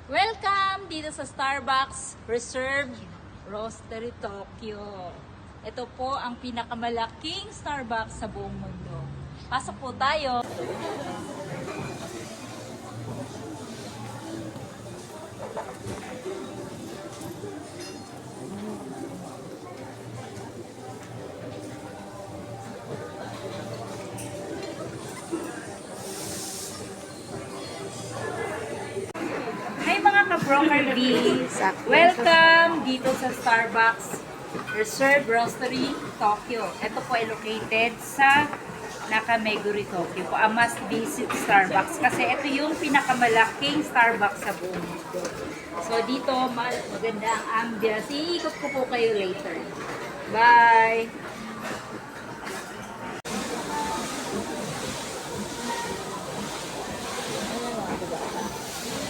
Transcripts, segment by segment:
Welcome dito sa Starbucks Reserve Roastery Tokyo. Ito po ang pinakamalaking Starbucks sa buong mundo. Pasok po tayo. Hi mga ka-broker bees! Welcome dito sa Starbucks Reserve Roastery Tokyo. Ito po ay located sa Nakameguri, Tokyo po. A must-visit Starbucks kasi ito yung pinakamalaking Starbucks sa buong mundo. So dito maganda ang ambience. Iikot ko po kayo later. Bye!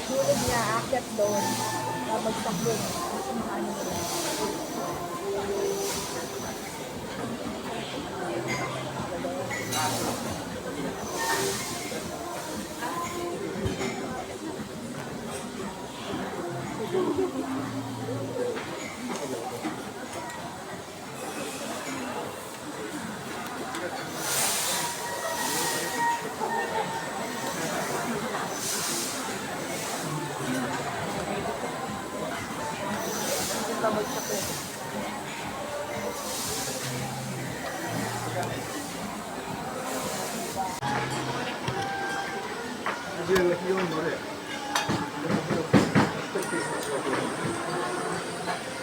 Tulog niya, aakyat doon. Babagsak doon. Ang ano nila. Babagsak doon.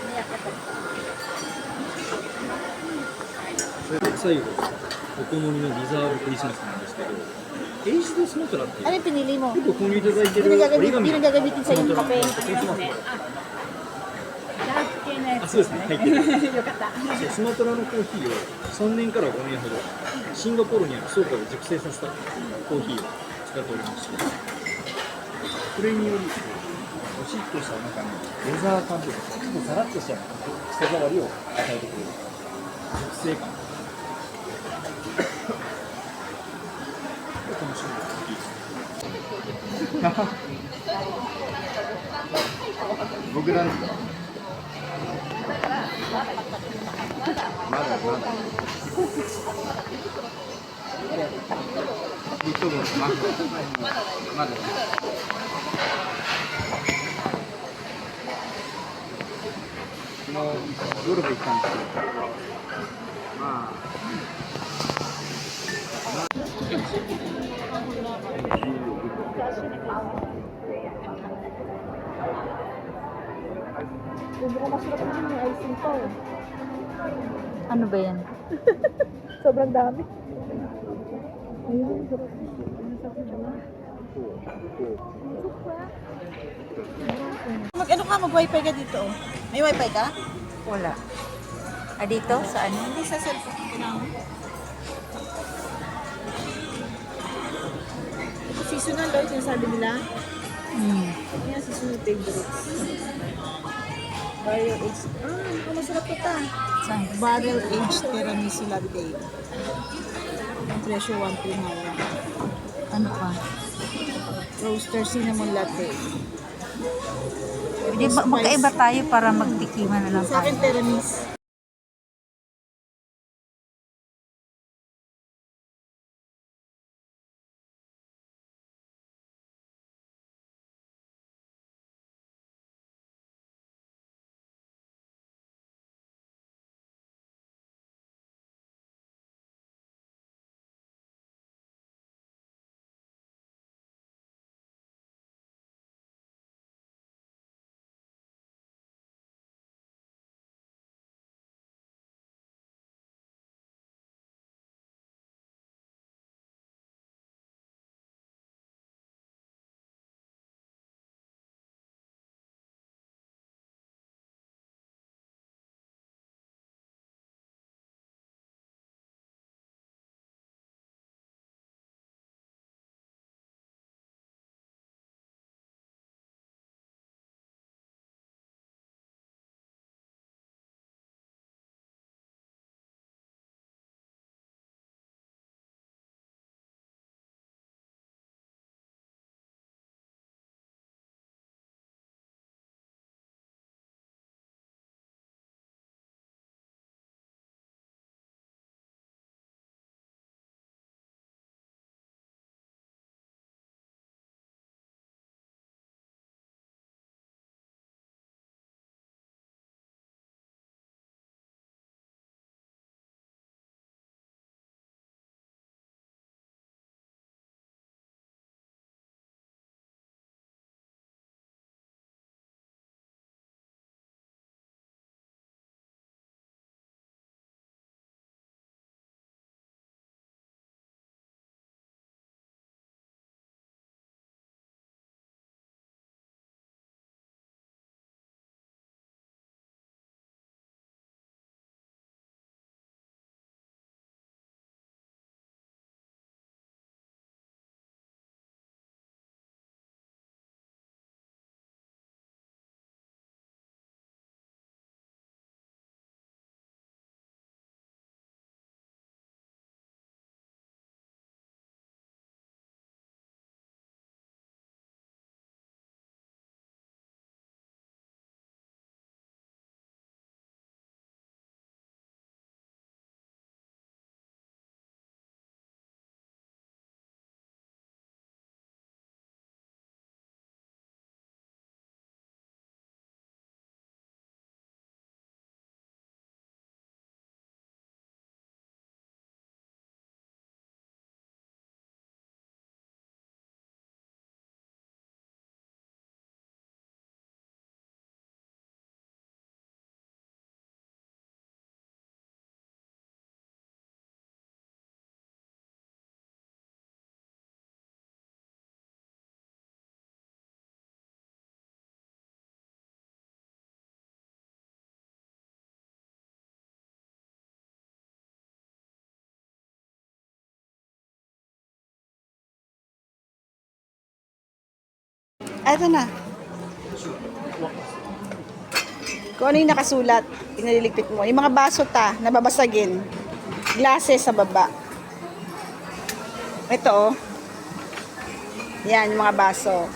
Umiyak ka pa. 最後、お好みのリザーブクリスマスなんですけど、エイジドスマトラっていう Ano yung pinili mo? 結構購入いただいて Yun る ang 折り紙 gagamitin sa iyong kape. クリスマスの Lahat kayo na あ、そうですね、入ってる よかった。そうスマトラのコーヒーを3年から5年ほどシンガポールにある倉庫で熟成させたコーヒーを使っておりましてこれによりおしっとした中にレザー感というかちょっとザラッとした舌触りを与えてくれる熟成感楽しみです僕なんですかまだリットルまだ昨日ゴルフ行ったんですけどまあMukhang masarap naman yung icing pa eh. Ano ba yan? Sobrang dami. Ayun, sarap. Mag-ano ka? Mag-wifi ka dito. Oh. May wifi ka? Wala. Dito? Sa ano? Hindi sa cellphone ko lang. Seasonal daw yung sinasabi nila. Yan, seasonal favorites. Barrel aged. Ang masarap ito. Saan? Barrel aged tiramisu latte. Ang presyo 129. Ano pa? Roaster cinnamon latte. Di ba, magkaiba tayo para magtikiman na lang Sa akin tayo. tiramisu. Eto na. Kung ano yung nakasulat, inaliligpit mo. Yung mga baso nababasagin. Glasses sa baba. Ito, oh. Yan, yung mga baso.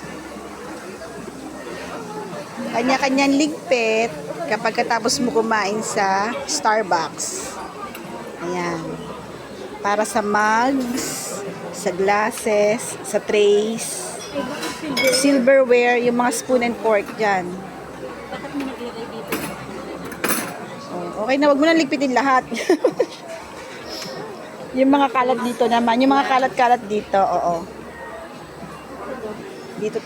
Kanya-kanyang ligpit kapag katapos mo kumain sa Starbucks. Ayan. Para sa mugs, sa glasses, sa trays, silverware, yung mga spoon and fork dyan. Bakit mo naglagay dito? Oh, okay na, wag mo na ligpitin lahat. Yung mga kalat dito naman, yung mga kalat-kalat dito, oo. Dito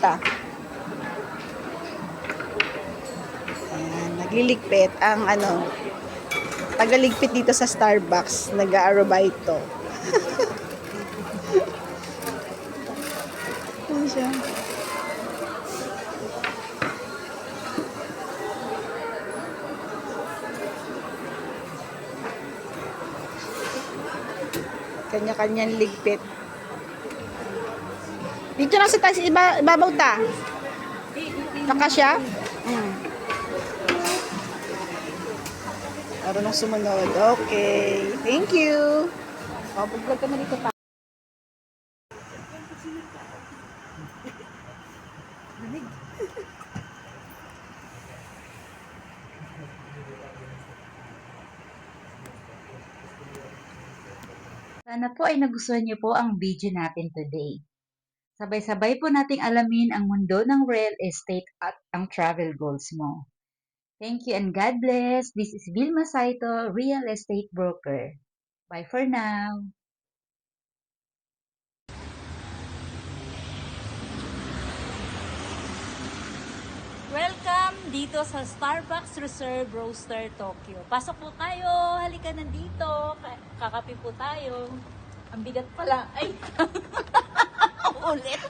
Ayan, nagliligpit ang tagaligpit dito sa Starbucks, nag-aarobito. Ano siya? Kanya-kanyang ligpit. Dito na sa taas, ibabaw Nakasya? Marunong sumunod. Okay. Thank you. Pag-vlog ka na dito pa. Sana po ay nagustuhan niyo po ang video natin today. Sabay-sabay po nating alamin ang mundo ng real estate at ang travel goals mo. Thank you and God bless. This is Vilma Saito, Real Estate Broker. Bye for now. Welcome dito sa Starbucks Reserve Roaster Tokyo. Pasok po tayo. Halika na dito. Kakape po tayo. Ang bigat pala. Ay! Ulit.